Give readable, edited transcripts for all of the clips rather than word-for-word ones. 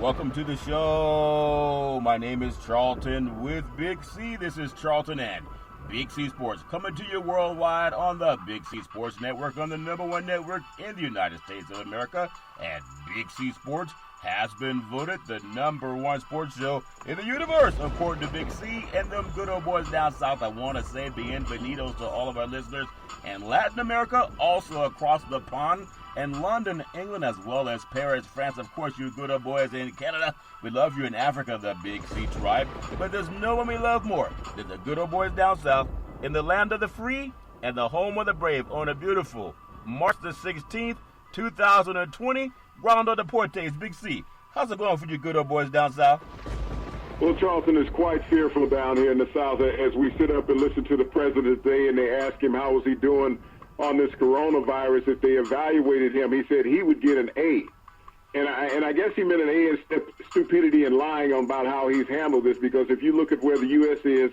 Welcome to the show. My name is Charlton with Big C. This is Charlton and Big C Sports, coming to you worldwide on the Big C Sports Network, on the #1 network in the United States of America. And Big C Sports has been voted the #1 sports show in the universe, according to Big C and them good old boys down south. I want to say bienvenidos to all of our listeners in Latin America, also across the pond, and London, England, as well as Paris, France. Of course, you good old boys in Canada. We love you in Africa, the Big C tribe. But there's no one we love more than the good old boys down south in the land of the free and the home of the brave on a beautiful March the 16th, 2020. Rondo Deportes, Big C. How's it going for you good old boys down south? Well, Charlton is quite fearful down here in the South as we sit up and listen to the president today, and they ask him how was he doing on this coronavirus. If they evaluated him, he said he would get an A. And I guess he meant an A in stupidity and lying about how he's handled this, because if you look at where the U.S. is,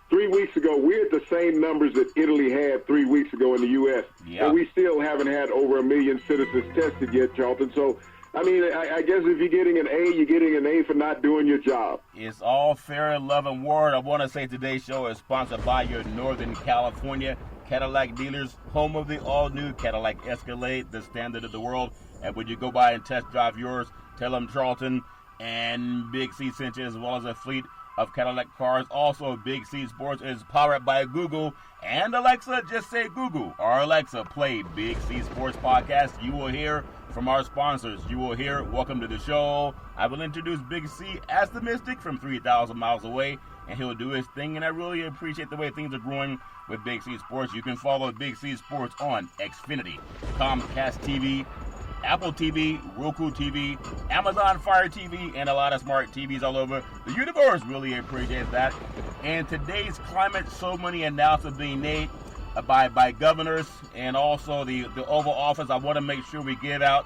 3 weeks ago, we're at the same numbers that Italy had 3 weeks ago in the U.S. Yeah. And we still haven't had over 1 million citizens tested yet, Charlton. So, I mean, I guess if you're getting an A, you're getting an A for not doing your job. It's all fair and love and war. I want to say today's show is sponsored by your Northern California Cadillac dealers, home of the all-new Cadillac Escalade, the standard of the world. And when you go by and test drive yours, tell them Charlton and Big C sent you, as well as a fleet of Cadillac cars. Also, Big C Sports is powered by Google and Alexa. Just say Google or Alexa, play Big C Sports Podcast. You will hear from our sponsors. You will hear welcome to the show. I will introduce Big C as the Mystic from 3,000 miles away, and he'll do his thing. And I really appreciate the way things are growing with Big C Sports. You can follow Big C Sports on Xfinity, Comcast TV, Apple TV, Roku TV, Amazon Fire TV, and a lot of smart TVs all over the universe. Really appreciate that. And today's climate, so many announcements being made by governors and also the Oval Office. I want to make sure we give out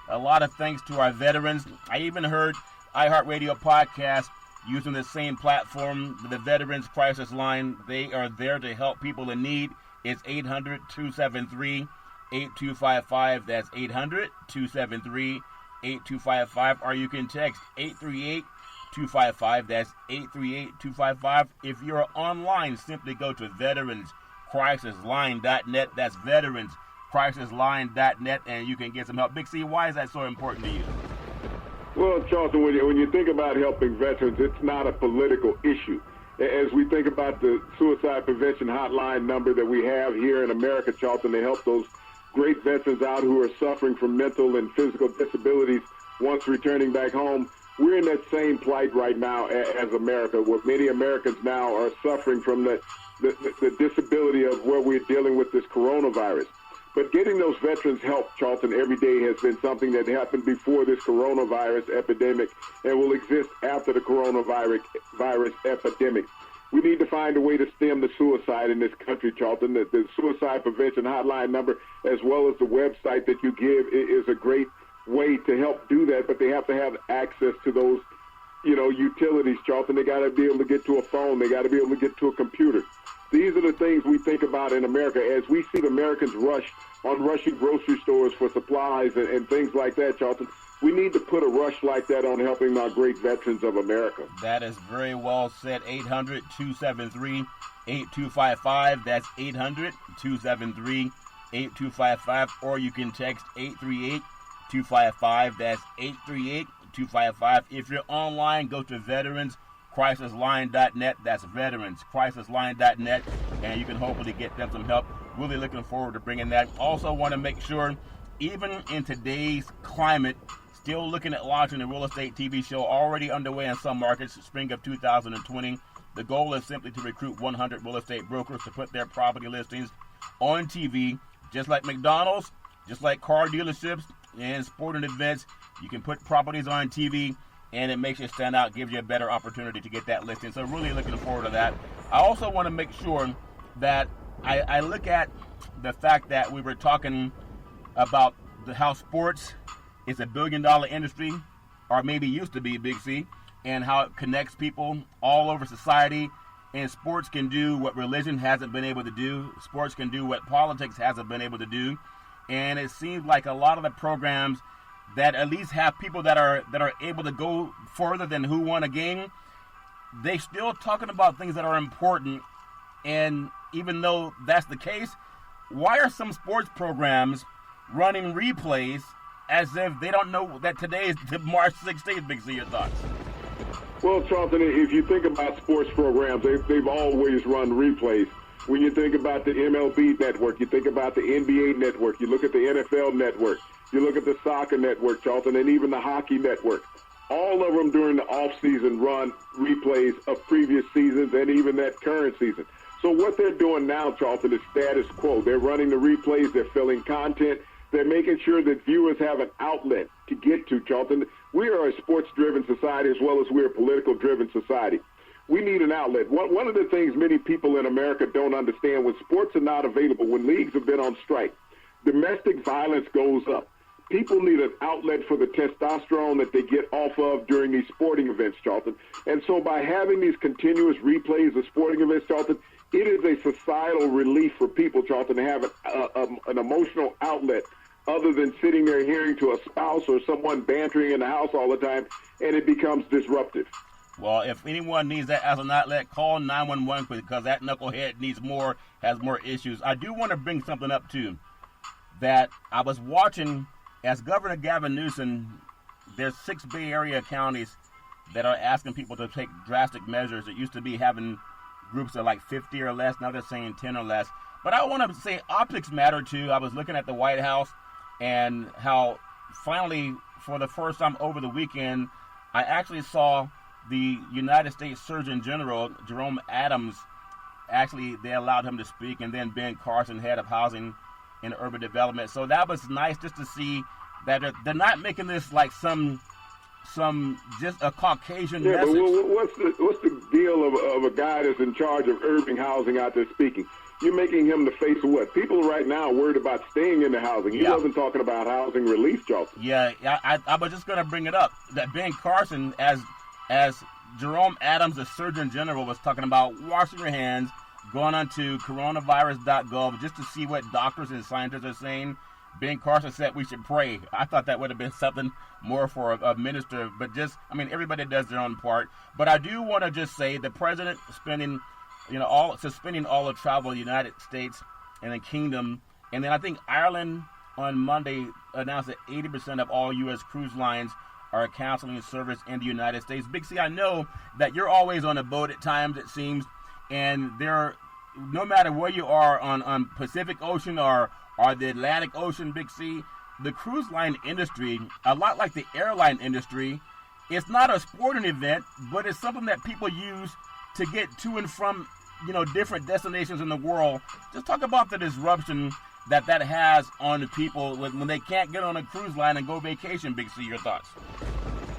a lot of thanks to our veterans. I even heard iHeartRadio podcast using the same platform, the Veterans Crisis Line. They are there to help people in need. It's 800-273 8255. That's 800-273-8255. Or you can text 838-255. That's 838-255. If you're online, simply go to veteranscrisisline.net. That's veteranscrisisline.net, and you can get some help. Big C, why is that so important to you? Well, Charlton, when you think about helping veterans, it's not a political issue. As we think about the suicide prevention hotline number that we have here in America, Charlton, to help those great veterans out who are suffering from mental and physical disabilities once returning back home, we're in that same plight right now as America, where many Americans now are suffering from the disability of where we're dealing with this coronavirus. But getting those veterans help, Charlton, every day has been something that happened before this coronavirus epidemic and will exist after the coronavirus epidemic. We need to find a way to stem the suicide in this country, Charlton. The suicide prevention hotline number, as well as the website that you give, is a great way to help do that, but they have to have access to those, utilities, Charlton. They got to be able to get to a phone. They got to be able to get to a computer. These are the things we think about in America as we see Americans rushing grocery stores for supplies and things like that, Charlton. We need to put a rush like that on helping our great veterans of America. That is very well said. 800-273-8255. That's 800-273-8255. Or you can text 838-255. That's 838-255. If you're online, go to veteranscrisisline.net. That's veteranscrisisline.net. And you can hopefully get them some help. Really looking forward to bringing that. Also want to make sure, even in today's climate, still looking at launching a real estate TV show already underway in some markets, spring of 2020. The goal is simply to recruit 100 real estate brokers to put their property listings on TV, just like McDonald's, just like car dealerships and sporting events. You can put properties on TV, and it makes you stand out, gives you a better opportunity to get that listing. So really looking forward to that. I also want to make sure that I look at the fact that we were talking about how sports is a billion-dollar industry, or maybe used to be, Big C, and how it connects people all over society. And sports can do what religion hasn't been able to do. Sports can do what politics hasn't been able to do. And it seems like a lot of the programs that at least have people that are able to go further than who won a game, they still talking about things that are important. And even though that's the case, why are some sports programs running replays as if they don't know that today is March 16th? Big C, your thoughts? Well, Charlton, if you think about sports programs, they've always run replays. When you think about the MLB network, you think about the NBA network, you look at the NFL network, you look at the soccer network, Charlton, and even the hockey network. All of them during the offseason run replays of previous seasons and even that current season. So what they're doing now, Charlton, is status quo. They're running the replays, they're filling content, they're making sure that viewers have an outlet to get to, Charlton. We are a sports-driven society as well as we're a political-driven society. We need an outlet. One of the things many people in America don't understand, when sports are not available, when leagues have been on strike, domestic violence goes up. People need an outlet for the testosterone that they get off of during these sporting events, Charlton. And so by having these continuous replays of sporting events, Charlton, it is a societal relief for people, Charlton, to have an emotional outlet other than sitting there hearing to a spouse or someone bantering in the house all the time, and it becomes disruptive. Well, if anyone needs that as an outlet, call 911 because that knucklehead has more issues. I do want to bring something up, too, that I was watching as Governor Gavin Newsom. There's 6 Bay Area counties that are asking people to take drastic measures. It used to be having groups of like 50 or less. Now they're saying 10 or less. But I want to say optics matter, too. I was looking at the White House and how finally, for the first time over the weekend, I actually saw the United States Surgeon General, Jerome Adams, actually they allowed him to speak, and then Ben Carson, head of housing and urban development. So that was nice just to see that they're not making this like some just a Caucasian message. But what's the deal of a guy that's in charge of urban housing out there speaking? You're making him the face of what? People right now are worried about staying in the housing. He wasn't talking about housing relief, Charlton. Yeah, I was just going to bring it up. That Ben Carson, as Jerome Adams, the Surgeon General, was talking about washing your hands, going onto coronavirus.gov just to see what doctors and scientists are saying. Ben Carson said we should pray. I thought that would have been something more for a minister, but everybody does their own part. But I do want to just say the president suspending all of travel in the United States and the Kingdom. And then I think Ireland on Monday announced that 80% of all U.S. cruise lines are canceling service in the United States. Big C, I know that you're always on a boat at times, it seems, and no matter where you are on Pacific Ocean or the Atlantic Ocean, Big C, the cruise line industry, a lot like the airline industry, it's not a sporting event, but it's something that people use to get to and from, different destinations in the world. Just talk about the disruption that has on the people when they can't get on a cruise line and go vacation. Big C, your thoughts?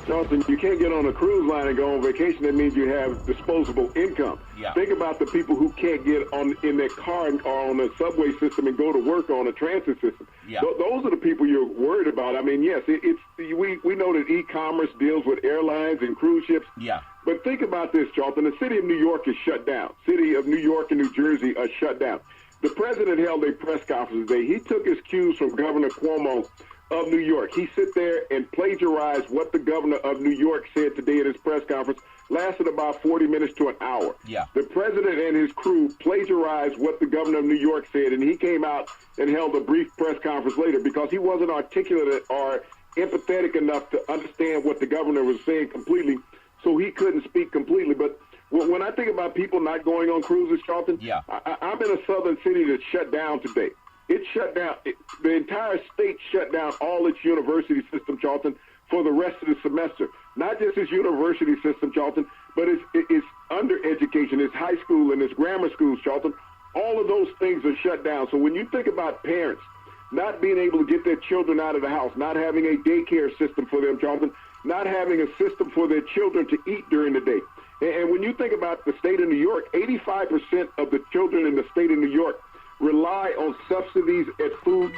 Johnson, you can't get on a cruise line and go on vacation. That means you have disposable income. Yeah. Think about the people who can't get in their car or on a subway system and go to work on a transit system. Yeah. Those are the people you're worried about. I mean, yes, we know that e-commerce deals with airlines and cruise ships. Yeah. But think about this, Charlton. The city of New York is shut down. City of New York and New Jersey are shut down. The president held a press conference today. He took his cues from Governor Cuomo of New York. He sit there and plagiarized what the governor of New York said today at his press conference. Lasted about 40 minutes to an hour. Yeah. The president and his crew plagiarized what the governor of New York said, and he came out and held a brief press conference later because he wasn't articulate or empathetic enough to understand what the governor was saying completely, so he couldn't speak completely. But when I think about people not going on cruises, Charlton, yeah. I'm in a southern city that's shut down today. It shut down. The entire state shut down all its university system, Charlton, for the rest of the semester. Not just its university system, Charlton, but it's undereducation, its high school and its grammar schools, Charlton. All of those things are shut down. So when you think about parents not being able to get their children out of the house, not having a daycare system for them, Charlton, not having a system for their children to eat during the day. And when you think about the state of New York, 85% of the children in the state of New York rely on subsidies at school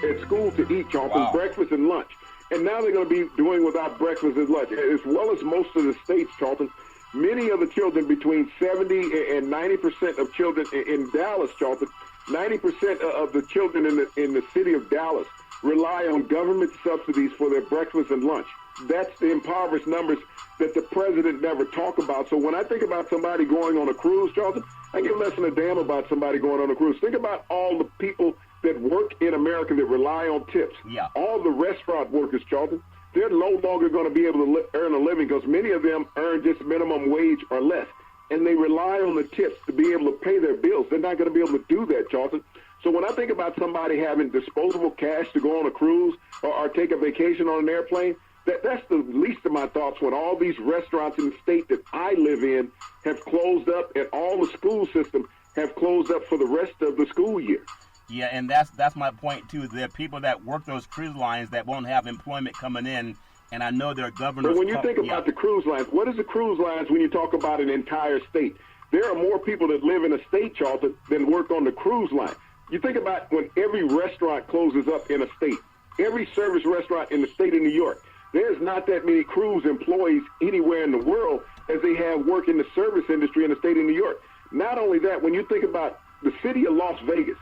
to eat, Charlton, wow. breakfast and lunch. And now they're going to be doing without breakfast and lunch, as well as most of the states, Charlton. Many of the children, between 70 and 90% of children in Dallas, Charlton, 90% of the children in the city of Dallas rely on government subsidies for their breakfast and lunch. That's the impoverished numbers that the president never talked about. So when I think about somebody going on a cruise, Charlton, I give less than a damn about somebody going on a cruise. Think about all the people that work in America that rely on tips. Yeah. All the restaurant workers, Charlton, they're no longer going to be able to earn a living because many of them earn just minimum wage or less. And they rely on the tips to be able to pay their bills. They're not going to be able to do that, Charlton. So when I think about somebody having disposable cash to go on a cruise or take a vacation on an airplane, that's the least of my thoughts when all these restaurants in the state that I live in have closed up and all the school system have closed up for the rest of the school year. Yeah, and that's my point, too. There are people that work those cruise lines that won't have employment coming in, and I know their governors... But when you think about the cruise lines, what is the cruise lines when you talk about an entire state? There are more people that live in a state, Charlton, than work on the cruise line. You think about when every restaurant closes up in a state, every service restaurant in the state of New York, there's not that many cruise employees anywhere in the world as they have work in the service industry in the state of New York. Not only that, when you think about the city of Las Vegas,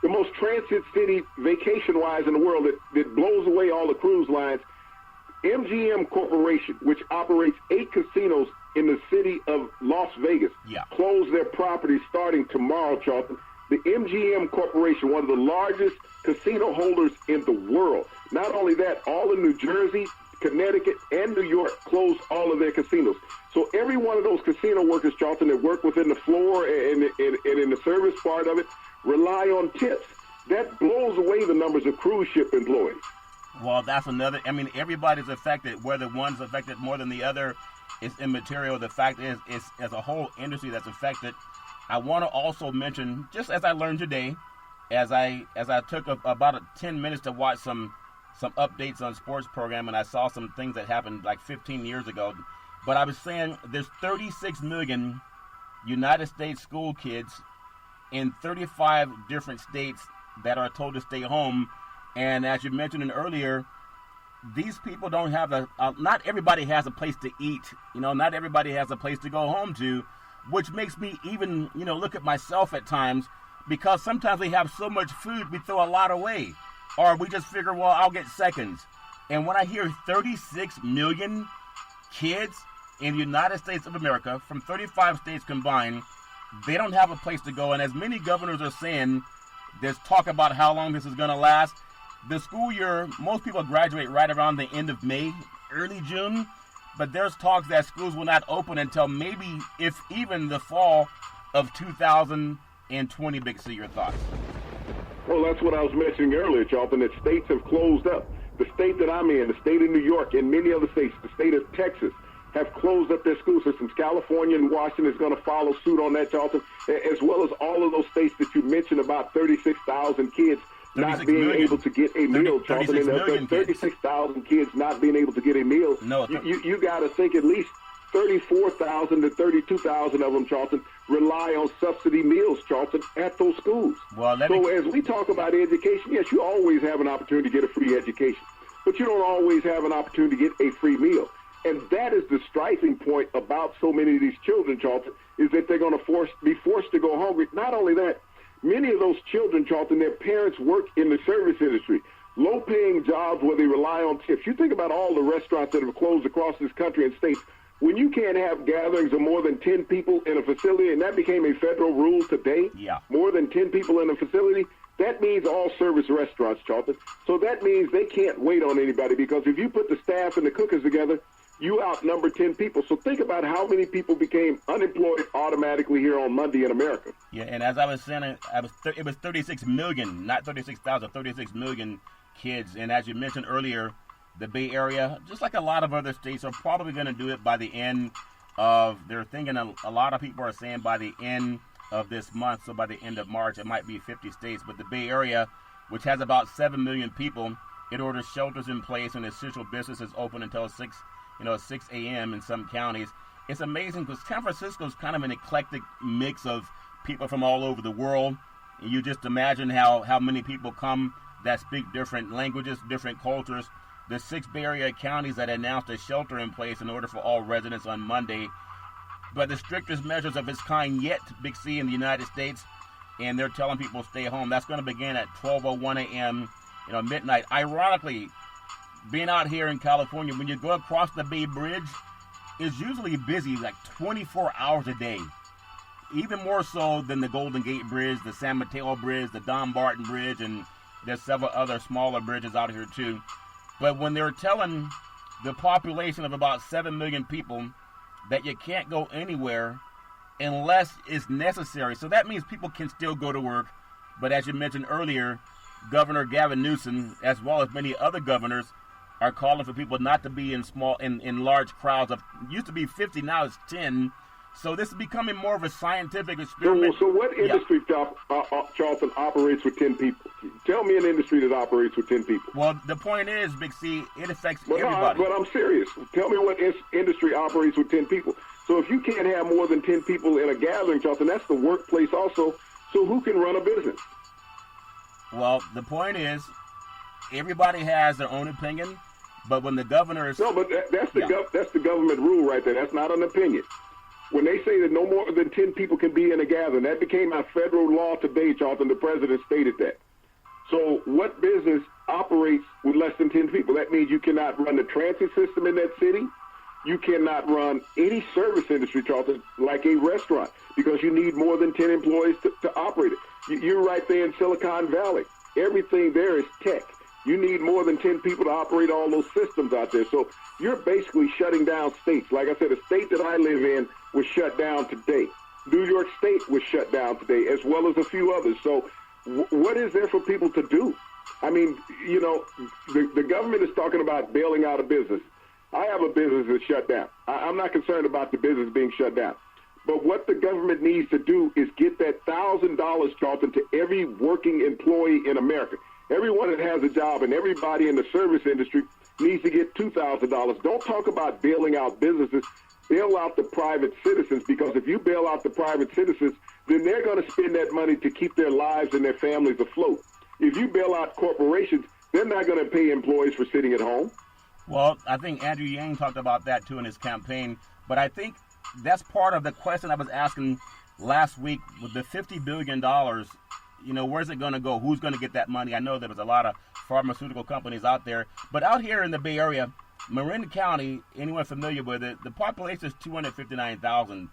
the most transit city vacation-wise in the world that blows away all the cruise lines, MGM Corporation, which operates 8 casinos in the city of Las Vegas, closed their properties starting tomorrow, Charlton. The MGM Corporation, one of the largest casino holders in the world. Not only that, all of New Jersey, Connecticut, and New York closed all of their casinos. So every one of those casino workers, Charlton, that work within the floor and in the service part of it, rely on tips. That blows away the numbers of cruise ship employees. Well, that's another. I mean, everybody's affected. Whether one's affected more than the other is immaterial. The fact is, it's as a whole industry that's affected. I want to also mention, just as I learned today, as I took about 10 minutes to watch some updates on sports program, and I saw some things that happened like 15 years ago. But I was saying there's 36 million United States school kids in 35 different states that are told to stay home. And as you mentioned earlier, these people don't have not everybody has a place to eat. Not everybody has a place to go home to, which makes me even, look at myself at times, because sometimes we have so much food, we throw a lot away. Or we just figure, well, I'll get seconds. And when I hear 36 million kids in the United States of America, from 35 states combined, they don't have a place to go. And as many governors are saying, there's talk about how long this is going to last. The school year, most people graduate right around the end of May, early June. But there's talks that schools will not open until maybe, if even, the fall of 2020. Big C, your thoughts? Well, that's what I was mentioning earlier, Charlton, that states have closed up. The state that I'm in, the state of New York, and many other states, the state of Texas, have closed up their school systems. California and Washington is going to follow suit on that, Charlton, as well as all of those states that you mentioned about 36,000 kids not being able to get a meal, Charlton. And 36,000 kids not being able to get a meal. No, you got to think at least 34,000 to 32,000 of them, Charlton, rely on subsidy meals, Charlton, at those schools. So as we talk about education, yes, you always have an opportunity to get a free education, but you don't always have an opportunity to get a free meal. And that is the striking point about so many of these children, Charlton, is that they're going to be forced to go hungry. Not only that, many of those children, Charlton, their parents work in the service industry, low-paying jobs where they rely on tips. You think about all the restaurants that have closed across this country and states. When you can't have gatherings of more than 10 people in a facility, and that became a federal rule today, more than 10 people in a facility, that means all service restaurants, Charlton. So that means they can't wait on anybody, because if you put the staff and the cookers together, you outnumber 10 people. So think about how many people became unemployed automatically here on Monday in America. Yeah, and as I was saying, it was 36 million, not 36,000, 36 million kids. And as you mentioned earlier, the Bay Area, just like a lot of other states, are probably going to do it by the end of, they're thinking, a lot of people are saying by the end of this month, so by the end of March, it might be 50 states. But the Bay Area, which has about 7 million people, it orders shelters in place and essential businesses open until 6 a.m. in some counties. It's amazing because San Francisco is kind of an eclectic mix of people from all over the world. And you just imagine how many people come that speak different languages, different cultures. The 6 Bay Area counties that announced a shelter in place in order for all residents on Monday, but the strictest measures of its kind yet, Big C, in the United States, and they're telling people stay home. That's going to begin at 12:01 a.m. midnight. Ironically, being out here in California, when you go across the Bay Bridge, it's usually busy like 24 hours a day. Even more so than the Golden Gate Bridge, the San Mateo Bridge, the Don Barton Bridge, and there's several other smaller bridges out here too. But when they're telling the population of about 7 million people that you can't go anywhere unless it's necessary. So that means people can still go to work. But as you mentioned earlier, Governor Gavin Newsom, as well as many other governors, are calling for people not to be in large crowds of, used to be 50, now it's 10. So this is becoming more of a scientific experiment. So what industry, Charlton, operates with 10 people? Tell me an industry that operates with 10 people. Well, the point is, Big C, it affects everybody. But I'm serious. Tell me what industry operates with 10 people. So if you can't have more than 10 people in a gathering, Charlton, that's the workplace also. So who can run a business? Well, the point is, everybody has their own opinion, but when the governor is... No, but that's the government rule right there. That's not an opinion. When they say that no more than 10 people can be in a gathering, that became our federal law today, Charlton. The president stated that. So what business operates with less than 10 people? That means you cannot run the transit system in that city. You cannot run any service industry, Charlton, like a restaurant, because you need more than 10 employees to operate it. You're right there in Silicon Valley. Everything there is tech. You need more than 10 people to operate all those systems out there. So you're basically shutting down states. Like I said, the state that I live in was shut down today. New York State was shut down today, as well as a few others. So what is there for people to do? I mean, the government is talking about bailing out a business. I have a business that's shut down. I'm not concerned about the business being shut down. But what the government needs to do is get that $1,000, Charlton, to every working employee in America. Everyone that has a job and everybody in the service industry needs to get $2,000. Don't talk about bailing out businesses. Bail out the private citizens, because if you bail out the private citizens, then they're going to spend that money to keep their lives and their families afloat. If you bail out corporations, they're not going to pay employees for sitting at home. Well, I think Andrew Yang talked about that too in his campaign. But I think that's part of the question I was asking last week with the $50 billion. Where's it going to go? Who's going to get that money? I know there was a lot of pharmaceutical companies out there. But out here in the Bay Area, Marin County, anyone familiar with it, the population is 259,000.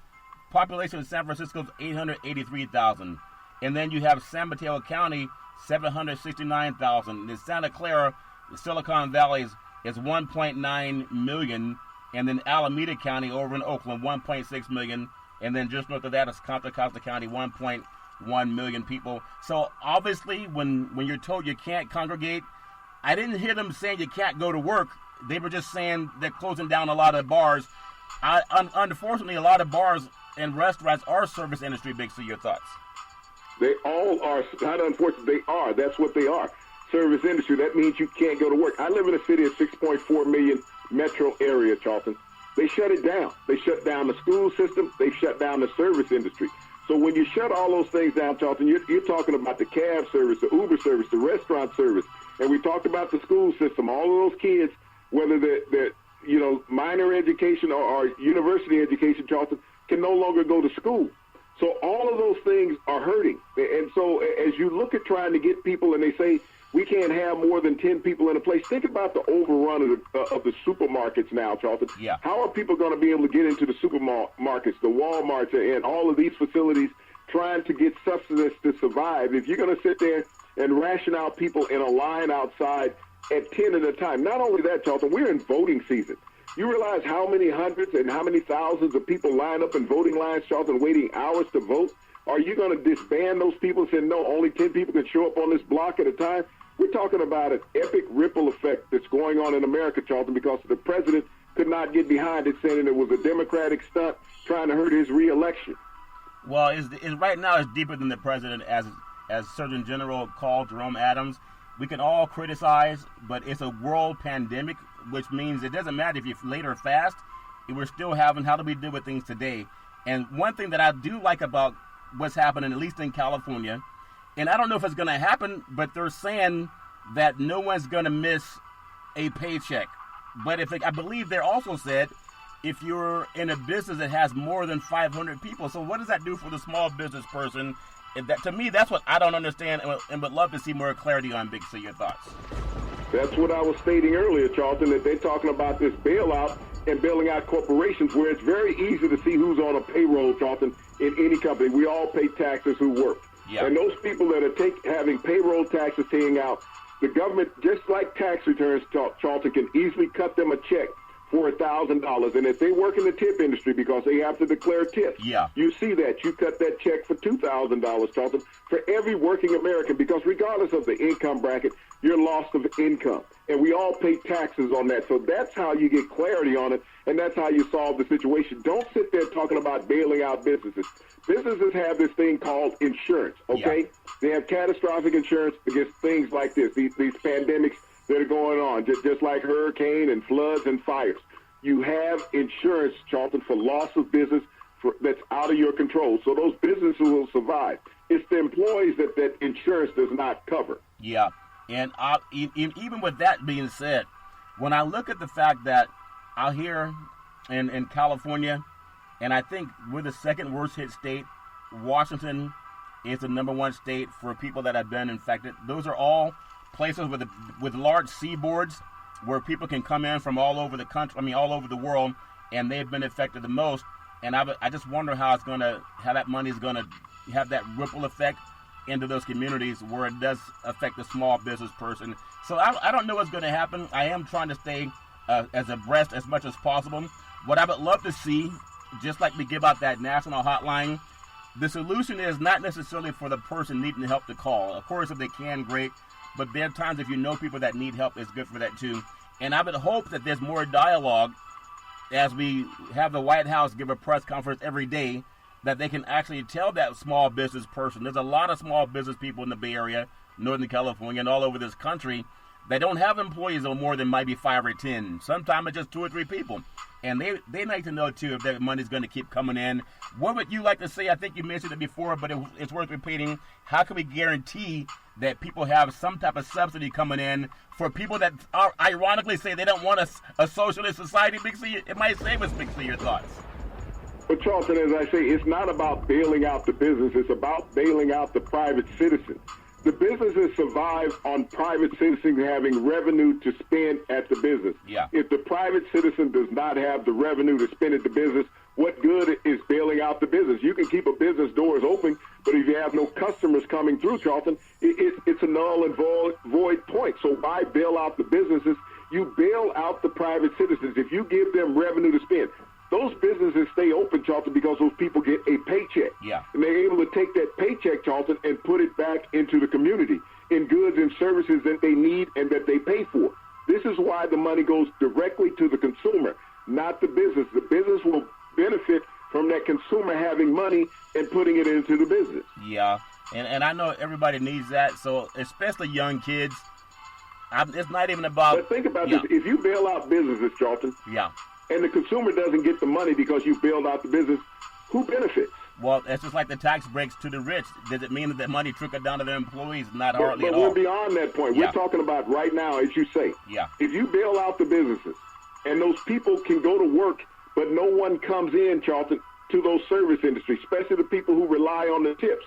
Population in San Francisco is 883,000. And then you have San Mateo County, 769,000. In Santa Clara, the Silicon Valley is 1.9 million. And then Alameda County over in Oakland, 1.6 million. And then just north of that is Contra Costa County, 1.1 million people. So obviously, when you're told you can't congregate, I didn't hear them saying you can't go to work. They were just saying they're closing down a lot of bars. Unfortunately, a lot of bars and restaurants are service industry. Big C, your thoughts? They all are. Not unfortunately, they are. That's what they are. Service industry. That means you can't go to work. I live in a city of 6.4 million metro area, Charlton. They shut it down. They shut down the school system. They shut down the service industry. So when you shut all those things down, Charlton, you're talking about the cab service, the Uber service, the restaurant service. And we talked about the school system. All of those kids, whether they're minor education or university education, Charlton, can no longer go to school. So all of those things are hurting. And so as you look at trying to get people, and they say we can't have more than 10 people in a place, think about the overrun of the supermarkets now, Charlton. Yeah. How are people going to be able to get into the supermarkets, the Walmarts, and all of these facilities trying to get sustenance to survive if you're going to sit there and ration out people in a line outside at 10 at a time? Not only that, Charlton, we're in voting season. You realize how many hundreds and how many thousands of people line up in voting lines, Charlton, waiting hours to vote? Are you going to disband those people and say, no, only 10 people can show up on this block at a time? We're talking about an epic ripple effect that's going on in America, Charlton, because the president could not get behind it, saying it was a Democratic stunt trying to hurt his reelection. Well, right now it's deeper than the president, as Surgeon General called Jerome Adams. We can all criticize, but it's a world pandemic, which means it doesn't matter if you're late or fast. We're still having how do we deal with things today. And one thing that I do like about what's happening, at least in California, and I don't know if it's going to happen, but they're saying that no one's going to miss a paycheck. But I believe they also said if you're in a business that has more than 500 people. So what does that do for the small business person That, to me, that's what I don't understand, and would love to see more clarity on. Big C, your thoughts? That's what I was stating earlier, Charlton, that they're talking about this bailout and bailing out corporations where it's very easy to see who's on a payroll, Charlton, in any company. We all pay taxes who work. Yeah. And those people that are having payroll taxes paying out, the government, just like tax returns, Charlton, can easily cut them a check for $1,000. And if they work in the tip industry, because they have to declare tips, yeah, you see that. You cut that check for $2,000, Charlton, for every working American, because regardless of the income bracket, your loss of income. And we all pay taxes on that. So that's how you get clarity on it, and that's how you solve the situation. Don't sit there talking about bailing out businesses. Businesses have this thing called insurance, okay? Yeah. They have catastrophic insurance against things like this, these pandemics that are going on, just like hurricane and floods and fires. You have insurance, Charlton, for loss of business that's out of your control. So those businesses will survive. It's the employees that insurance does not cover. Yeah. And even with that being said, when I look at the fact that out here in California, and I think we're the second worst hit state, Washington is the number one state for people that have been infected. Those are all places with large seaboards where people can come in from all over the country, all over the world, and they've been affected the most. And I just wonder how that money is gonna have that ripple effect into those communities where it does affect the small business person. So I don't know what's going to happen. I am trying to stay as abreast as much as possible. What I would love to see, just like we give out that national hotline, the solution is not necessarily for the person needing help to call. Of course, if they can, great. But there are times if you know people that need help, it's good for that too. And I would hope that there's more dialogue as we have the White House give a press conference every day, that they can actually tell that small business person. There's a lot of small business people in the Bay Area, Northern California, and all over this country that don't have employees or more than maybe 5 or 10. Sometimes it's just 2 or 3 people. And they like to know, too, if their money's going to keep coming in. What would you like to say? I think you mentioned it before, but it's worth repeating. How can we guarantee that people have some type of subsidy coming in for people that are ironically say they don't want a socialist society? Big C, it might save us, Big C, your thoughts. But Charlton, as I say, it's not about bailing out the business. It's about bailing out the private citizen. The businesses survive on private citizens having revenue to spend at the business. Yeah. If the private citizen does not have the revenue to spend at the business, what good is bailing out the business? You can keep a business doors open, but if you have no customers coming through, Charlton, it's a null and void point. So why bail out the businesses? You bail out the private citizens. If you give them revenue to spend, those businesses stay open, Charlton, because those people get a paycheck. Yeah. And they're able to take that paycheck, Charlton, and put it back into the community in goods and services that they need and that they pay for. This is why the money goes directly to the consumer, not the business. The business will benefit from that consumer having money and putting it into the business. Yeah. And I know everybody needs that, so especially young kids. It's not even about... But think about this. If you bail out businesses, Charlton, and the consumer doesn't get the money because you bailed out the business, who benefits? Well, it's just like the tax breaks to the rich. Does it mean that the money trickled down to their employees? Not hardly at all. But we're beyond that point. We're talking about right now, as you say. Yeah. If you bail out the businesses and those people can go to work, but no one comes in, Charlton, to those service industries, especially the people who rely on the tips,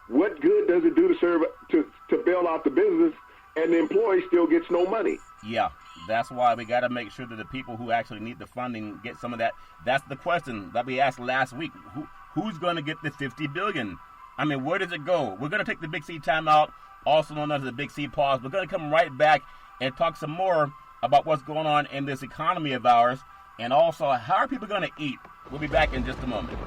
what good does it do to bail out the business and the employee still gets no money? Yeah. That's why we got to make sure that the people who actually need the funding get some of that. That's the question that we asked last week. Who's going to get the $50 billion? Where does it go? We're going to take the Big C timeout, also known as the Big C pause. We're going to come right back and talk some more about what's going on in this economy of ours, and also how are people going to eat. We'll be back in just a moment.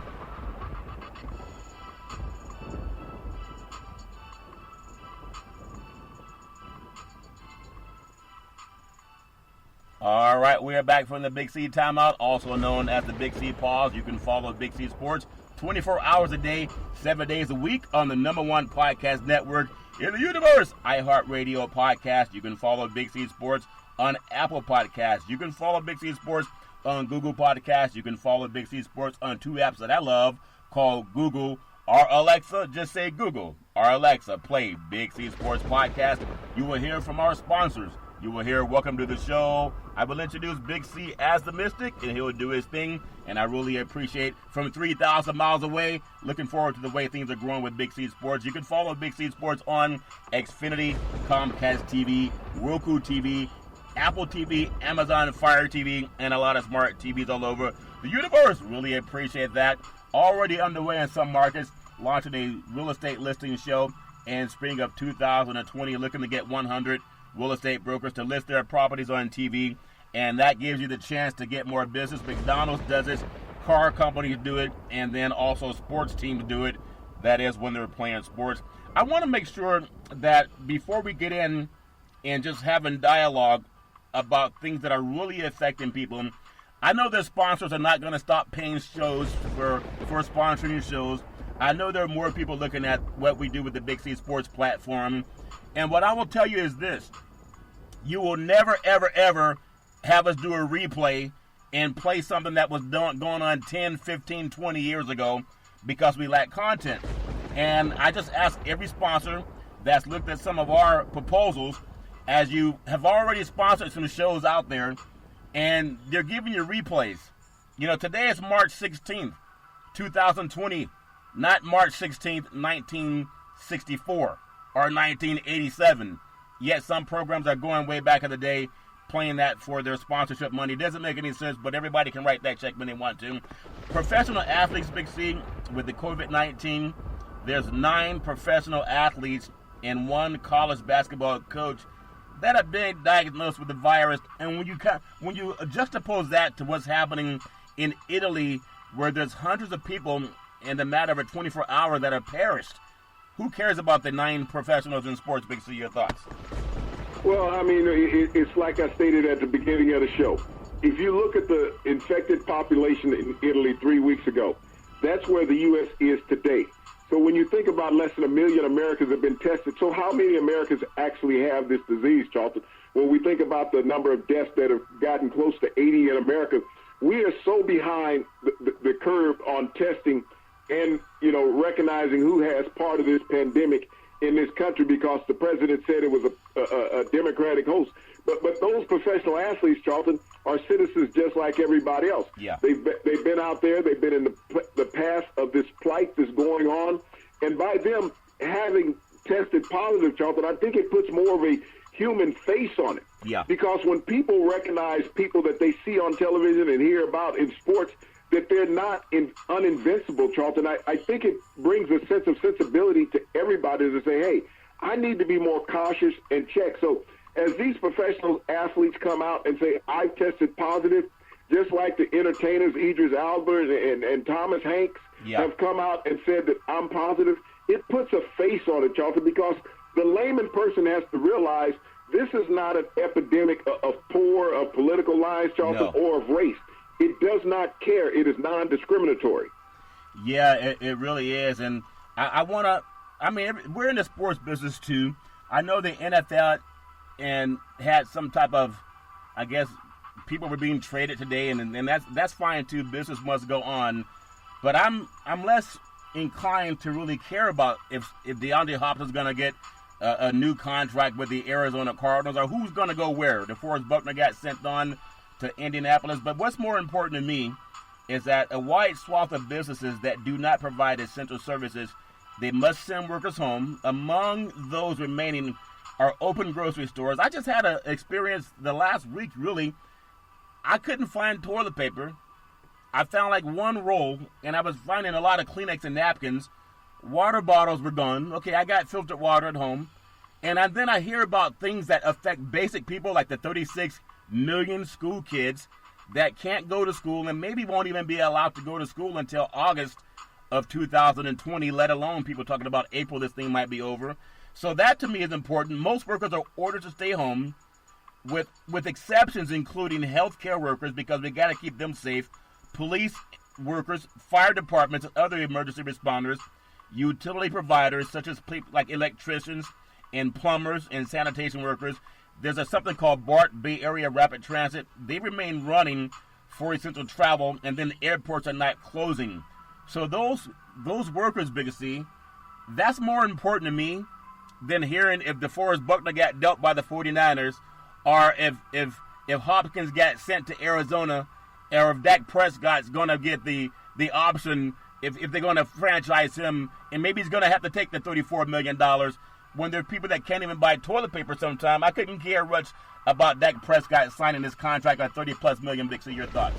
All right, we are back from the Big C timeout, also known as the Big C pause. You can follow Big C Sports 24 hours a day, 7 days a week on the #1 podcast network in the universe, iHeartRadio podcast. You can follow Big C Sports on Apple Podcasts. You can follow Big C Sports on Google Podcasts. You can follow Big C Sports on 2 apps that I love called Google or Alexa. Just say Google or Alexa, play Big C Sports Podcast. You will hear from our sponsors. You will hear welcome to the show. I will introduce Big C as the Mystic, and he'll do his thing. And I really appreciate from 3,000 miles away. Looking forward to the way things are growing with Big C Sports. You can follow Big C Sports on Xfinity, Comcast TV, Roku TV, Apple TV, Amazon Fire TV, and a lot of smart TVs all over the universe. Really appreciate that. Already underway in some markets, launching a real estate listing show in spring of 2020, looking to get 100 real estate brokers to list their properties on TV, and that gives you the chance to get more business. McDonald's does it, car companies do it, and then also sports teams do it. That is when they're playing sports. I want to make sure that before we get in and just having dialogue about things that are really affecting people, I know that sponsors are not going to stop paying shows for sponsoring shows. I know there are more people looking at what we do with the Big C Sports platform. And what I will tell you is this. You will never, ever, ever have us do a replay and play something that was going on 10, 15, 20 years ago because we lack content. And I just ask every sponsor that's looked at some of our proposals, as you have already sponsored some shows out there, and they're giving you replays. You know, today is March 16th, 2020, not March 16th, 1964 or 1987. Yet some programs are going way back in the day, playing that for their sponsorship money. It doesn't make any sense, but everybody can write that check when they want to. Professional athletes, Big C, with the COVID-19, there's 9 professional athletes and 1 college basketball coach that have been diagnosed with the virus. And when you juxtapose that to what's happening in Italy, where there's hundreds of people in the matter of a 24 hour that have perished, who cares about the 9 professionals in sports? Big C, your thoughts? Well, I mean, it's like I stated at the beginning of the show. If you look at the infected population in Italy 3 weeks ago, that's where the U.S. is today. So when you think about less than 1 million Americans have been tested, so how many Americans actually have this disease, Charlton? When we think about the number of deaths that have gotten close to 80 in America, we are so behind the curve on testing and, you know, recognizing who has part of this pandemic in this country, because the president said it was a Democratic host. But those professional athletes, Charlton, are citizens just like everybody else. Yeah. They've been out there. They've been in the path of this plight that's going on. And by them having tested positive, Charlton, I think it puts more of a human face on it. Yeah. Because when people recognize people that they see on television and hear about in sports, that they're not uninvincible, Charlton, I think it brings a sense of sensibility to everybody to say, hey, I need to be more cautious and check. So as these professional athletes come out and say, I tested positive, just like the entertainers, Idris Elba and Thomas Hanks have come out and said that I'm positive, it puts a face on it, Charlton, because the layman person has to realize this is not an epidemic of poor, of political lines, Charlton, or of race. It does not care. It is non-discriminatory. Yeah, it really is. And I want to, I mean, we're in the sports business too. I know the NFL and had some type of, I guess, people were being traded today, and that's fine too. Business must go on. But I'm less inclined to really care about if DeAndre Hopkins is going to get a new contract with the Arizona Cardinals, or who's going to go where. DeForest Buckner got sent on to Indianapolis. But what's more important to me is that a wide swath of businesses that do not provide essential services, they must send workers home. Among those remaining are open grocery stores. I just had an experience the last week, really. I couldn't find toilet paper. I found like one roll, and I was finding a lot of Kleenex and napkins. Water bottles were gone. Okay, I got filtered water at home. And then I hear about things that affect basic people, like the 36 million school kids that can't go to school and maybe won't even be allowed to go to school until August of 2020, let alone people talking about April, this thing might be over. So that to me is important. Most workers are ordered to stay home, with exceptions including healthcare workers, because we got to keep them safe, police workers, fire departments, and other emergency responders, utility providers such as like electricians and plumbers and sanitation workers. There's something called BART, Bay Area Rapid Transit. They remain running for essential travel, and then the airports are not closing. So those workers, Big C, that's more important to me than hearing if DeForest Buckner got dealt by the 49ers, or if Hopkins got sent to Arizona, or if Dak Prescott's going to get the option, if they're going to franchise him, and maybe he's going to have to take the $34 million when there are people that can't even buy toilet paper sometime. I couldn't care much about Dak Prescott signing this contract at $30+ million. Dixie, your thoughts?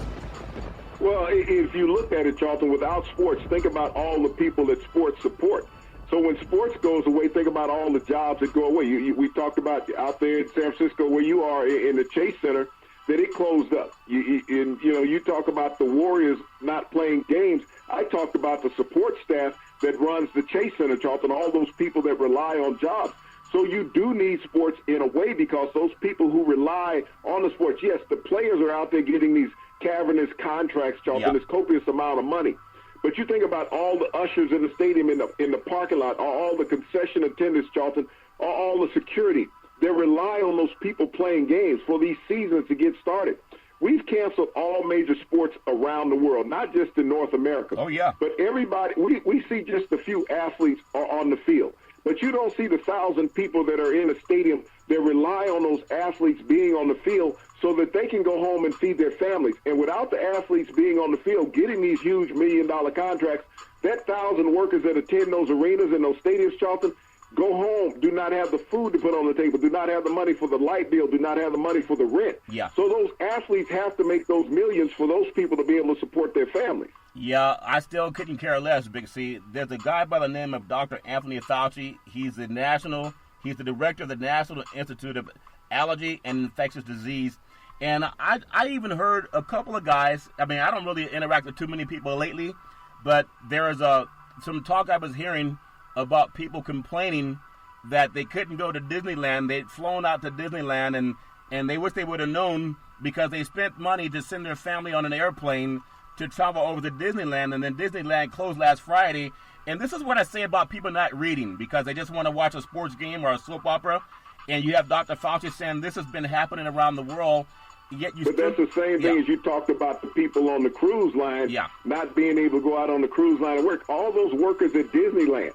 Well, if you look at it, Charlton, without sports, think about all the people that sports support. So when sports goes away, think about all the jobs that go away. We talked about out there in San Francisco where you are in the Chase Center, that it closed up. You talk about the Warriors not playing games. I talked about the support staff that runs the Chase Center, Charlton, all those people that rely on jobs. So you do need sports in a way, because those people who rely on the sports, yes, the players are out there getting these cavernous contracts, Charlton, this copious amount of money. But you think about all the ushers in the stadium, in the parking lot, all the concession attendants, Charlton, all the security. They rely on those people playing games for these seasons to get started. We've canceled all major sports around the world, not just in North America. Oh, yeah. But everybody, we see just a few athletes are on the field. But you don't see the 1,000 people that are in a stadium that rely on those athletes being on the field so that they can go home and feed their families. And without the athletes being on the field, getting these huge $1 million contracts, that 1,000 workers that attend those arenas and those stadiums, Charlton, go home, do not have the food to put on the table, do not have the money for the light bill, do not have the money for the rent. Yeah. So those athletes have to make those millions for those people to be able to support their families. Yeah, I still couldn't care less, Big C. There's a guy by the name of Dr. Anthony Fauci. He's the director of the National Institute of Allergy and Infectious Disease. And I even heard a couple of guys, I mean, I don't really interact with too many people lately, but there is some talk I was hearing about people complaining that they couldn't go to Disneyland. They'd flown out to Disneyland, and they wish they would have known, because they spent money to send their family on an airplane to travel over to Disneyland, and then Disneyland closed last Friday. And this is what I say about people not reading, because they just want to watch a sports game or a soap opera, and you have Dr. Fauci saying this has been happening around the world. Yet you but that's the same thing as you talked about the people on the cruise line not being able to go out on the cruise line and work. All those workers at Disneyland,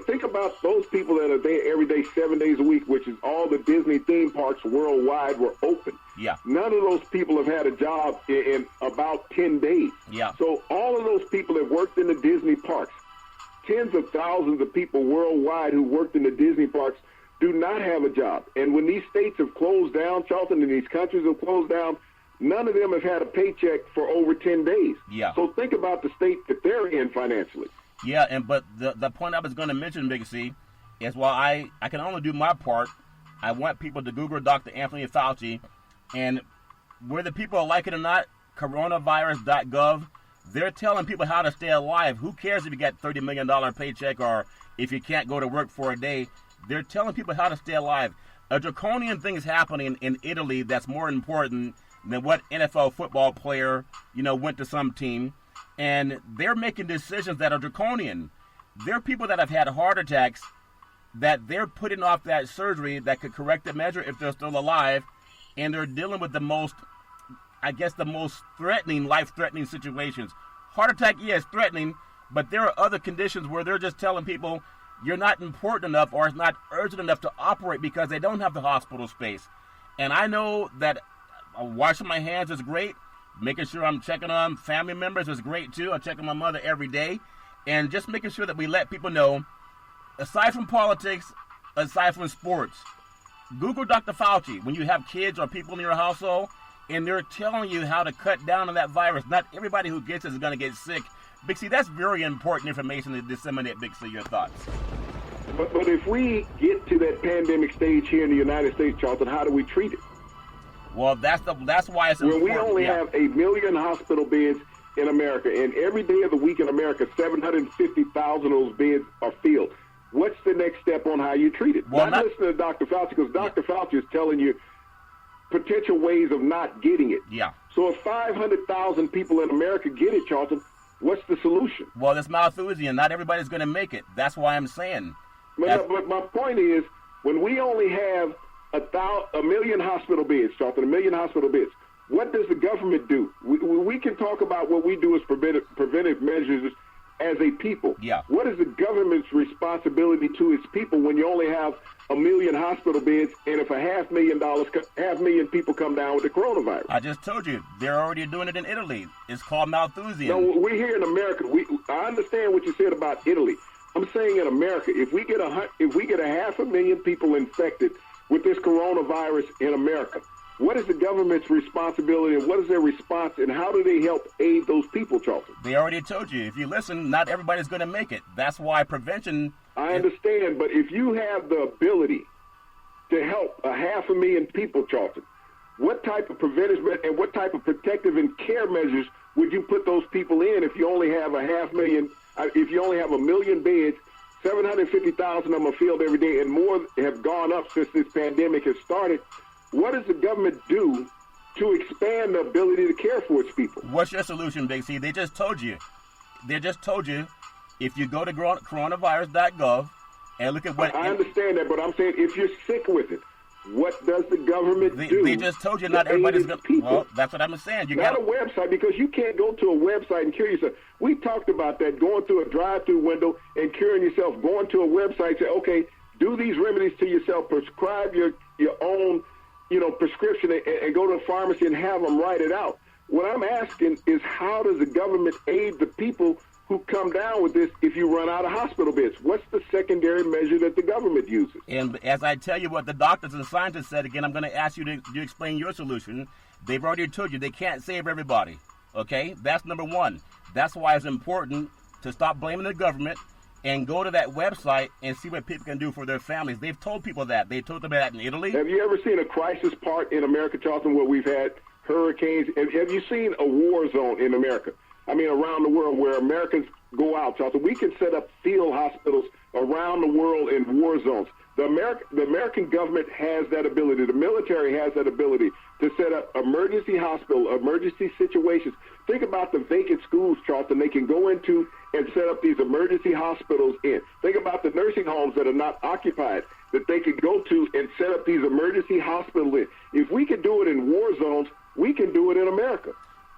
think about those people that are there every day, 7 days a week, which is all the Disney theme parks worldwide were open. Yeah. None of those people have had a job in about 10 days. Yeah. So all of those people that worked in the Disney parks, tens of thousands of people worldwide who worked in the Disney parks, do not have a job. And when these states have closed down, Charlton, and these countries have closed down, none of them have had a paycheck for over 10 days. Yeah. So think about the state that they're in financially. Yeah, but the point I was going to mention, Big C, is while I can only do my part, I want people to Google Dr. Anthony Fauci, and whether people like it or not, coronavirus.gov, they're telling people how to stay alive. Who cares if you got $30 million paycheck or if you can't go to work for a day? They're telling people how to stay alive. A draconian thing is happening in Italy that's more important than what NFL football player, went to some team. And they're making decisions that are draconian. There are people that have had heart attacks that they're putting off that surgery that could correct the measure if they're still alive. And they're dealing with the most threatening, life-threatening situations. Heart attack, yes, threatening, but there are other conditions where they're just telling people you're not important enough or it's not urgent enough to operate because they don't have the hospital space. And I know that washing my hands is great. Making sure I'm checking on family members is great, too. I check on my mother every day. And just making sure that we let people know, aside from politics, aside from sports, Google Dr. Fauci when you have kids or people in your household, and they're telling you how to cut down on that virus. Not everybody who gets it is going to get sick. Big C, that's very important information to disseminate. Big C, your thoughts. But if we get to that pandemic stage here in the United States, Charlton, how do we treat it? Well, that's why it's important. When we only have 1 million hospital beds in America, and every day of the week in America, 750,000 of those beds are filled. What's the next step on how you treat it? Well, not listening to Dr. Fauci, because Dr. Fauci is telling you potential ways of not getting it. Yeah. So if 500,000 people in America get it, Charlton, what's the solution? Well, it's Malthusian. Not everybody's going to make it. That's why I'm saying. But my point is, when we only have 1 million hospital beds, Charlton, 1 million hospital beds, what does the government do? We can talk about what we do as preventive measures as a people. Yeah. What is the government's responsibility to its people when you only have 1 million hospital beds, and if half million people come down with the coronavirus? I just told you they're already doing it in Italy. It's called Malthusian. No, we're here in America. I understand what you said about Italy. I'm saying in America, if we get a 500,000 people infected with this coronavirus in America, what is the government's responsibility, and what is their response, and how do they help aid those people, Charlton? They already told you. If you listen, not everybody's going to make it. That's why prevention. I understand, but if you have the ability to help 500,000 people, Charlton, what type of preventive and what type of protective and care measures would you put those people in if you only have 500,000, if you only have 1 million beds, 750,000 of them are filled every day, and more have gone up since this pandemic has started? What does the government do to expand the ability to care for its people? What's your solution, Big C? They just told you. If you go to coronavirus.gov and look at what... I understand that, but I'm saying if you're sick with it, what does the government do? They just told you not everybody's going to... Well, that's what I'm saying. You not a website, because you can't go to a website and cure yourself. We talked about that, going through a drive-through window and curing yourself, going to a website, say, okay, do these remedies to yourself, prescribe your own prescription, and go to a pharmacy and have them write it out. What I'm asking is, how does the government aid the people who come down with this if you run out of hospital beds? What's the secondary measure that the government uses? And as I tell you what the doctors and scientists said, again, I'm going to ask you to explain your solution. They've already told you they can't save everybody. Okay? That's number one. That's why it's important to stop blaming the government and go to that website and see what people can do for their families. They've told people that. They told them that in Italy. Have you ever seen a crisis part in America, Charlton, where we've had hurricanes? Have you seen a war zone in America? I mean, around the world, where Americans go out, Charlton. We can set up field hospitals around the world in war zones. The American government has that ability. The military has that ability to set up emergency hospital, emergency situations. Think about the vacant schools, Charlton, they can go into and set up these emergency hospitals in. Think about the nursing homes that are not occupied that they could go to and set up these emergency hospitals in. If we can do it in war zones, we can do it in America.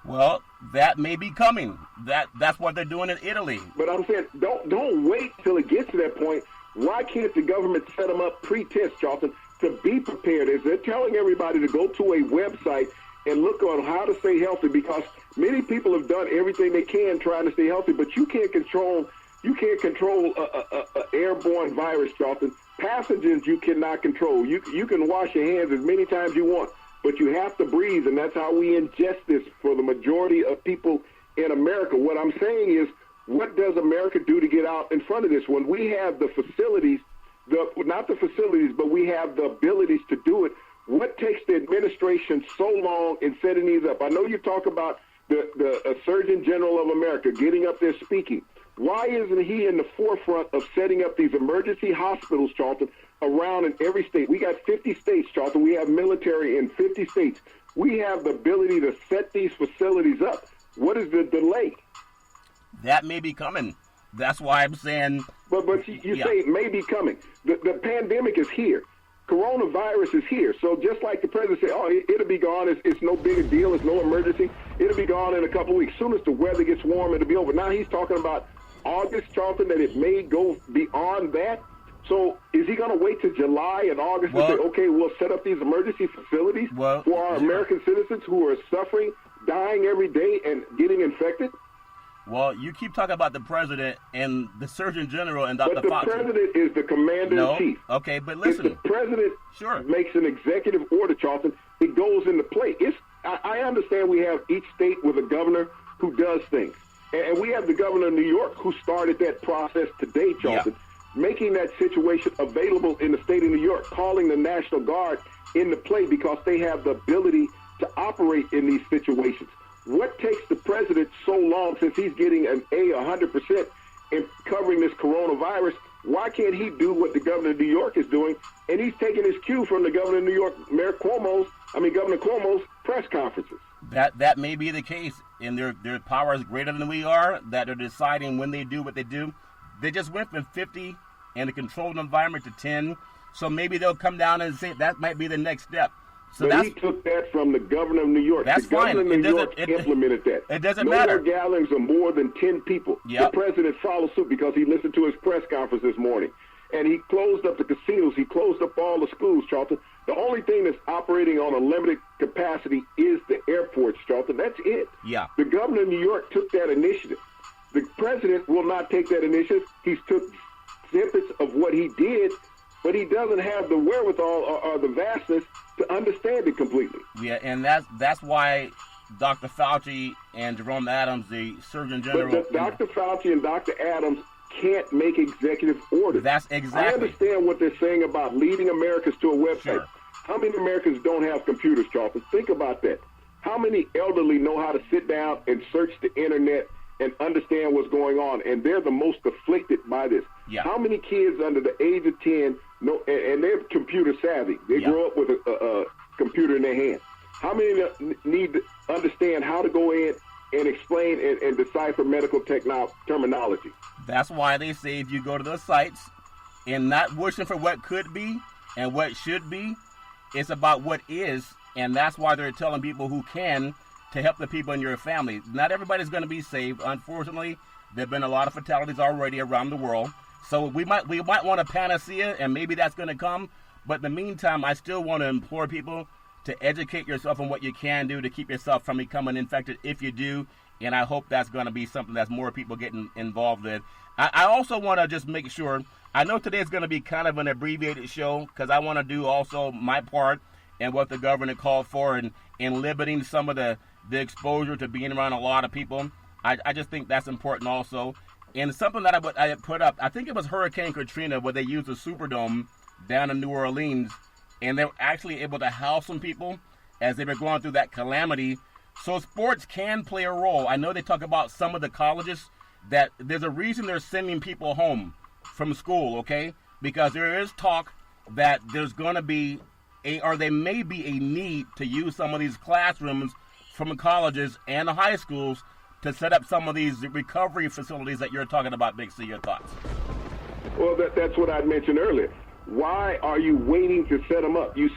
Well, that may be coming. That's what they're doing in Italy. But I'm saying, don't wait till it gets to that point. Why can't the government set them up pre-test, Charlton, to be prepared? As they're telling everybody to go to a website and look on how to stay healthy, because many people have done everything they can trying to stay healthy, but you can't control a airborne virus, Charlton. Pathogens you cannot control. You can wash your hands as many times you want, but you have to breathe, and that's how we ingest this for the majority of people in America. What I'm saying is, what does America do to get out in front of this? When we have the facilities, not the facilities, but we have the abilities to do it, what takes the administration so long in setting these up? I know you talk about the Surgeon General of America getting up there speaking. Why isn't he in the forefront of setting up these emergency hospitals, Charlton, around in every state? We got 50 states, Charlton. We have military in 50 states. We have the ability to set these facilities up. What is the delay? That may be coming. That's why I'm saying... But you say it may be coming. The pandemic is here. Coronavirus is here. So just like the president said, it'll be gone. It's no big a deal. It's no emergency. It'll be gone in a couple of weeks. As soon as the weather gets warm, it'll be over. Now he's talking about August, Charlton, that it may go beyond that. So is he going to wait till July and August and say, okay, we'll set up these emergency facilities for our American citizens who are suffering, dying every day, and getting infected? Well, you keep talking about the president and the Surgeon General and Dr. Fauci. But the president is the commander-in-chief. Okay, but listen. If the president makes an executive order, Charlton, it goes into play. I understand we have each state with a governor who does things. And we have the governor of New York who started that process today, Charlton, making that situation available in the state of New York, calling the National Guard into play because they have the ability to operate in these situations. What takes the president so long, since he's getting an 100% in covering this coronavirus? Why can't he do what the governor of New York is doing? And he's taking his cue from the governor of New York, Governor Cuomo's press conferences. That may be the case, and their power is greater than we are, that they're deciding when they do what they do. They just went from 50 in a controlled environment to 10, so maybe they'll come down and say that might be the next step. So but he took that from the governor of New York. That's the governor fine. of New York implemented that. It doesn't matter. No more gatherings of more than 10 people. The president followed suit because he listened to his press conference this morning. And he closed up the casinos. He closed up all the schools, Charlton. The only thing that's operating on a limited capacity is the airports, Charlton. That's it. Yeah. The governor of New York took that initiative. The president will not take that initiative. He's took snippets of what he did, but he doesn't have the wherewithal or the vastness to understand it completely. Yeah, and that's why Dr. Fauci and Jerome Adams, the Surgeon General. But Dr. Fauci and Dr. Adams can't make executive orders. That's exactly. I understand what they're saying about leading Americans to a website. Sure. How many Americans don't have computers, Charlton? Think about that. How many elderly know how to sit down and search the internet and understand what's going on? And they're the most afflicted by this. Yeah. How many kids under the age of 10 know, and they're computer savvy? They grow up with a computer in their hand. How many need to understand how to go in and explain and decipher medical terminology? That's why they say if you go to those sites and not wishing for what could be and what should be, it's about what is, and that's why they're telling people who can to help the people in your family. Not everybody's going to be saved. Unfortunately, there have been a lot of fatalities already around the world. So we might want a panacea, and maybe that's going to come. But in the meantime, I still want to implore people to educate yourself on what you can do to keep yourself from becoming infected if you do. And I hope that's going to be something that's more people getting involved in. I also want to just make sure, I know today's going to be kind of an abbreviated show because I want to do also my part and what the governor called for in limiting some of the exposure to being around a lot of people. I just think that's important also. And something that I put up, I think it was Hurricane Katrina where they used a Superdome down in New Orleans, and they were actually able to house some people as they were going through that calamity. So sports can play a role. I know they talk about some of the colleges that there's a reason they're sending people home from school, okay? Because there is talk that there's going to be there may be a need to use some of these classrooms from the colleges and the high schools to set up some of these recovery facilities that you're talking about, Big C. Your thoughts? Well, that's what I mentioned earlier. Why are you waiting to set them up? You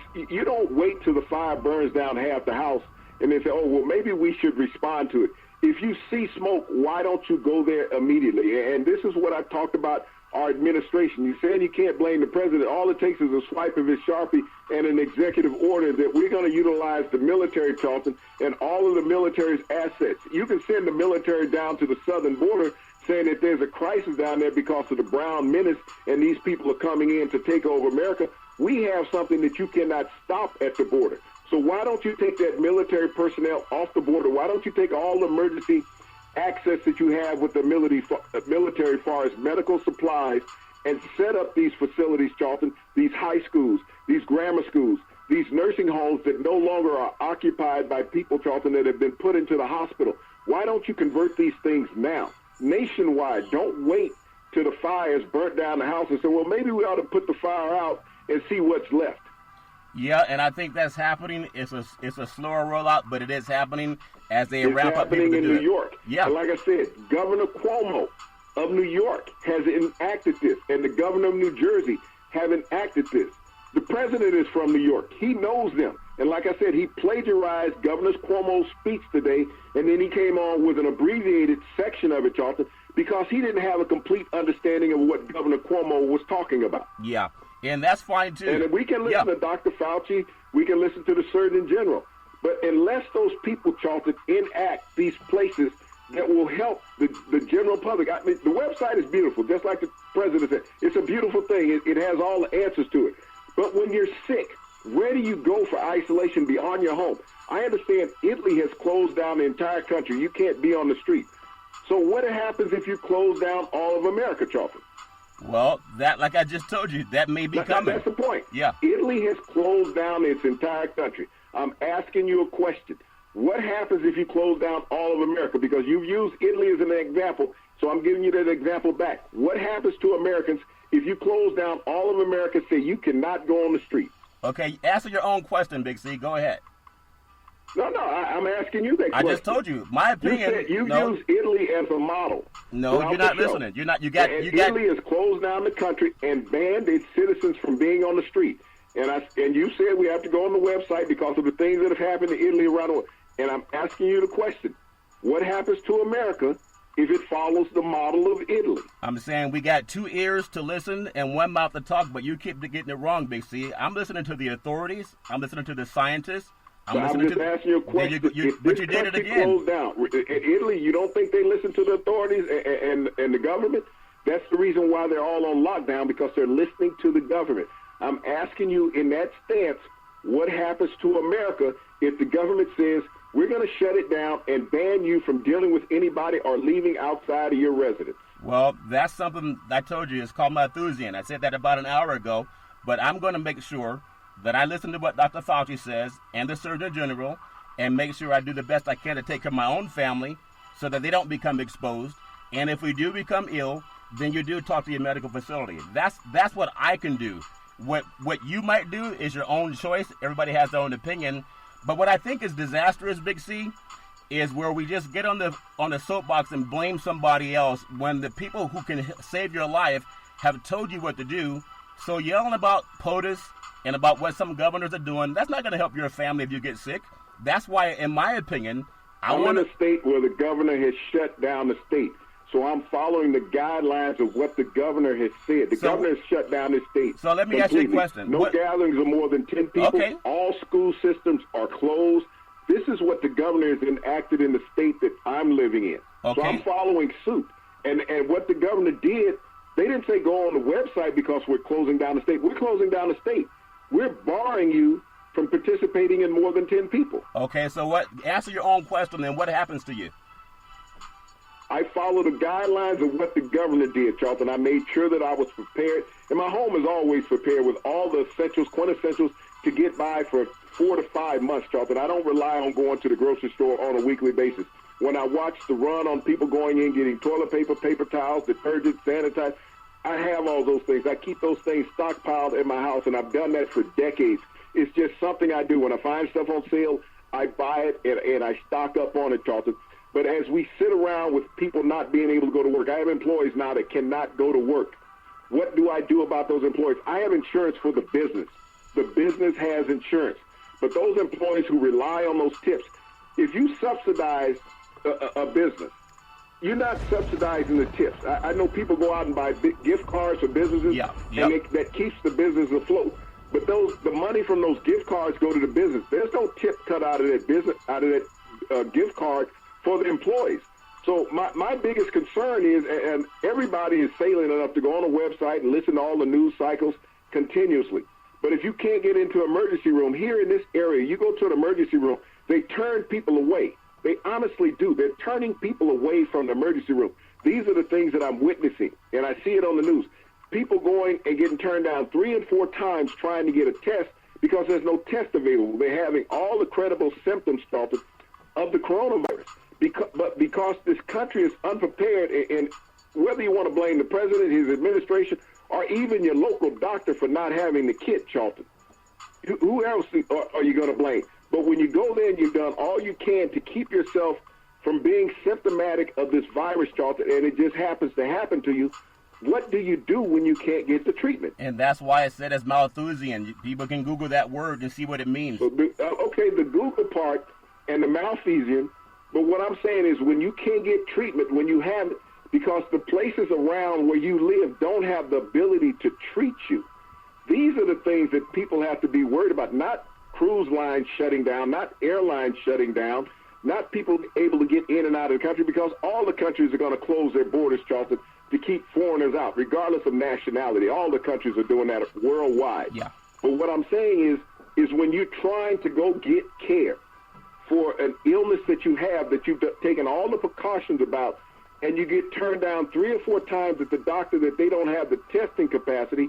don't wait till the fire burns down half the house and then say, oh, well, maybe we should respond to it. If you see smoke, why don't you go there immediately? And this is what I've talked about our administration. You said you can't blame the president. All it takes is a swipe of his Sharpie and an executive order that we're going to utilize the military, Charlton, and all of the military's assets. You can send the military down to the southern border saying that there's a crisis down there because of the Brown menace and these people are coming in to take over America. We have something that you cannot stop at the border. So why don't you take that military personnel off the border? Why don't you take all the emergency access that you have with the military as far as medical supplies and set up these facilities, Charlton, these high schools, these grammar schools, these nursing homes that no longer are occupied by people, Charlton, that have been put into the hospital. Why don't you convert these things now, nationwide? Don't wait till the fires burnt down the house and say, well, maybe we ought to put the fire out and see what's left. Yeah, and I think that's happening. It's a slower rollout, but it is happening as they ramp up people to do it. It's happening in New York. Yeah. And like I said, Governor Cuomo of New York has enacted this, and the governor of New Jersey have enacted this. The president is from New York. He knows them. And like I said, he plagiarized Governor Cuomo's speech today, and then he came on with an abbreviated section of it, Charlton, because he didn't have a complete understanding of what Governor Cuomo was talking about. Yeah. And that's fine, too. And we can listen to Dr. Fauci. We can listen to the Surgeon General. But unless those people, Charlton, enact these places that will help the general public. I mean, the website is beautiful, just like the president said. It's a beautiful thing. It has all the answers to it. But when you're sick, where do you go for isolation beyond your home? I understand Italy has closed down the entire country. You can't be on the street. So what happens if you close down all of America, Charlton? Well, that, like I just told you, that may be coming. That's the point. Yeah. Italy has closed down its entire country. I'm asking you a question. What happens if you close down all of America? Because you've used Italy as an example, so I'm giving you that example back. What happens to Americans if you close down all of America, say you cannot go on the street? Okay, answer your own question, Big C. Go ahead. No, I'm asking you that question. I just told you. My opinion. You said you use Italy as a model. No, you're not listening. You're not. Italy has closed down the country and banned its citizens from being on the street. And you said we have to go on the website because of the things that have happened in Italy around the world. And I'm asking you the question: what happens to America if it follows the model of Italy. I'm saying we got 2 ears to listen and 1 mouth to talk, but you keep getting it wrong, Big C. I'm listening to the authorities. I'm listening to the scientists. I'm just asking you a question. But you did it again. Closed down. In Italy, you don't think they listen to the authorities and the government? That's the reason why they're all on lockdown, because they're listening to the government. I'm asking you, in that stance, what happens to America if the government says, we're going to shut it down and ban you from dealing with anybody or leaving outside of your residence? Well, that's something I told you. It's called Malthusian. I said that about an hour ago, but I'm going to make sure that I listen to what Dr. Fauci says and the Surgeon General, and make sure I do the best I can to take care of my own family so that they don't become exposed. And if we do become ill, then you do talk to your medical facility. That's what I can do. What you might do is your own choice. Everybody has their own opinion. But what I think is disastrous, Big C, is where we just get on the soapbox and blame somebody else when the people who can save your life have told you what to do. So yelling about POTUS and about what some governors are doing, that's not going to help your family if you get sick. That's why, in my opinion, I'm in a state where the governor has shut down the state. So I'm following the guidelines of what the governor has said. The governor has shut down the state. So let me ask you a question. No gatherings of more than 10 people. Okay. All school systems are closed. This is what the governor has enacted in the state that I'm living in. Okay. So I'm following suit. And what the governor did, they didn't say go on the website because we're closing down the state. We're closing down the state. We're barring you from participating in more than 10 people. Okay, so answer your own question, then what happens to you? I followed the guidelines of what the governor did, Charlton. I made sure that I was prepared. And my home is always prepared with all the essentials, quintessentials, to get by for 4 to 5 months, Charlton. I don't rely on going to the grocery store on a weekly basis. When I watch the run on people going in, getting toilet paper, paper towels, detergent, sanitizer, I have all those things. I keep those things stockpiled in my house, and I've done that for decades. It's just something I do. When I find stuff on sale, I buy it, and I stock up on it, Charlton. But as we sit around with people not being able to go to work, I have employees now that cannot go to work. What do I do about those employees? I have insurance for the business. The business has insurance. But those employees who rely on those tips, if you subsidize a business, you're not subsidizing the tips. I know people go out and buy big gift cards for businesses, and that keeps the business afloat. But the money from those gift cards go to the business. There's no tip cut out of that business, out of that gift card for the employees. So my biggest concern is, and everybody is salient enough to go on a website and listen to all the news cycles continuously. But if you can't get into an emergency room, here in this area, you go to an emergency room, they turn people away. They honestly do. They're turning people away from the emergency room. These are the things that I'm witnessing, and I see it on the news. People going and getting turned down 3 and 4 times trying to get a test because there's no test available. They're having all the credible symptoms started of the coronavirus. Because this country is unprepared, and whether you want to blame the president, his administration, or even your local doctor for not having the kit, Charlton, who else are you going to blame? But when you go there and you've done all you can to keep yourself from being symptomatic of this virus, Charlton, and it just happens to happen to you, what do you do when you can't get the treatment? And that's why I said it's Malthusian. People can Google that word and see what it means. So the Google part and the Malthusian. But what I'm saying is when you can't get treatment, when you have it, because the places around where you live don't have the ability to treat you. These are the things that people have to be worried about, not cruise lines shutting down, not airlines shutting down, not people able to get in and out of the country, because all the countries are going to close their borders, Charlton, to keep foreigners out, regardless of nationality. All the countries are doing that worldwide. Yeah. But what I'm saying is when you're trying to go get care for an illness that you have, that you've taken all the precautions about, and you get turned down 3 or 4 times at the doctor that they don't have the testing capacity,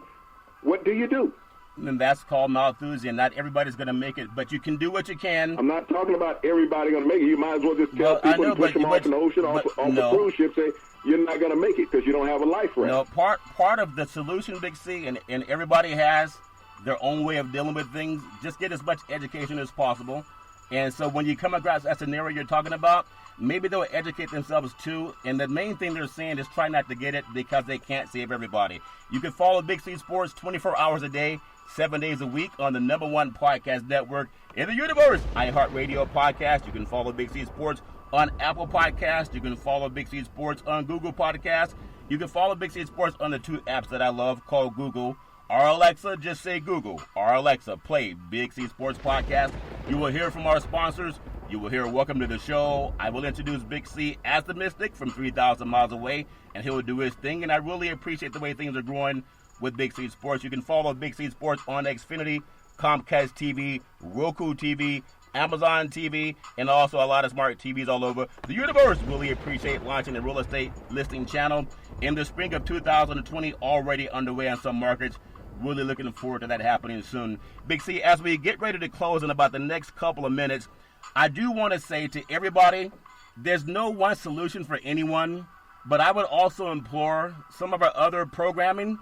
what do you do? And that's called Malthusian. Not everybody's going to make it, but you can do what you can. I'm not talking about everybody going to make it. You might as well just tell people and push them off in the ocean, off the cruise ship, say, you're not going to make it because you don't have a life raft. No, part of the solution, Big C, and everybody has their own way of dealing with things. Just get as much education as possible. And so when you come across that scenario you're talking about, maybe they'll educate themselves too. And the main thing they're saying is try not to get it because they can't save everybody. You can follow Big C Sports 24 hours a day, 7 days a week on the #1 podcast network in the universe, iHeartRadio podcast. You can follow Big C Sports on Apple Podcasts. You can follow Big C Sports on Google Podcasts. You can follow Big C Sports on the two apps that I love called Google. Or Alexa, just say Google. Or Alexa, play Big C Sports Podcast. You will hear from our sponsors. You will hear welcome to the show. I will introduce Big C as the Mystic from 3,000 miles away, and he will do his thing. And I really appreciate the way things are growing with Big C Sports. You can follow Big C Sports on Xfinity, Comcast TV, Roku TV, Amazon TV, and also a lot of smart TVs all over the universe. Really appreciate launching a real estate listing channel in the spring of 2020, already underway in some markets. Really looking forward to that happening soon. Big C, as we get ready to close in about the next couple of minutes, I do want to say to everybody, there's no one solution for anyone, but I would also implore some of our other programming,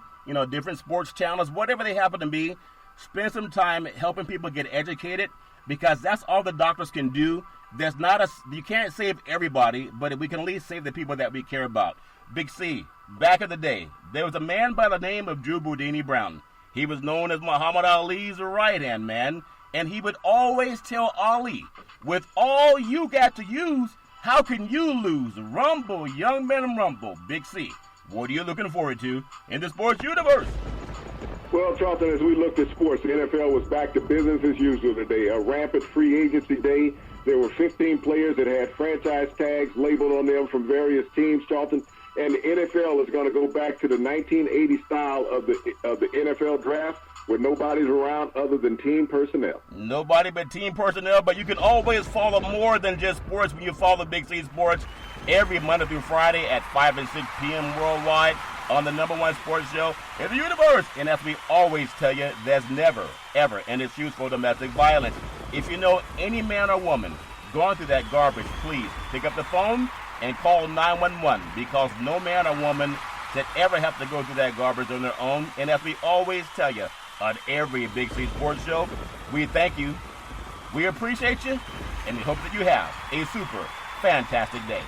different sports channels, whatever they happen to be, spend some time helping people get educated, because that's all the doctors can do. You can't save everybody, but we can at least save the people that we care about. Big C, back in the day, there was a man by the name of Drew Boudini Brown. He was known as Muhammad Ali's right-hand man, and he would always tell Ali, with all you got to use, how can you lose? Rumble, young men, rumble. Big C, what are you looking forward to in the sports universe? Well, Charlton, as we looked at sports, the NFL was back to business as usual today. A rampant free agency day. There were 15 players that had franchise tags labeled on them from various teams, Charlton. And the NFL is going to go back to the 1980 style of the NFL draft, where nobody's around other than team personnel. Nobody but team personnel, but you can always follow more than just sports when you follow Big C Sports every Monday through Friday at 5 and 6 p.m. worldwide on the #1 sports show in the universe. And as we always tell you, there's never, ever an excuse for domestic violence. If you know any man or woman going through that garbage, please pick up the phone and call 911, because no man or woman should ever have to go through that garbage on their own. And as we always tell you on every Big C Sports show, we thank you, we appreciate you, and we hope that you have a super fantastic day.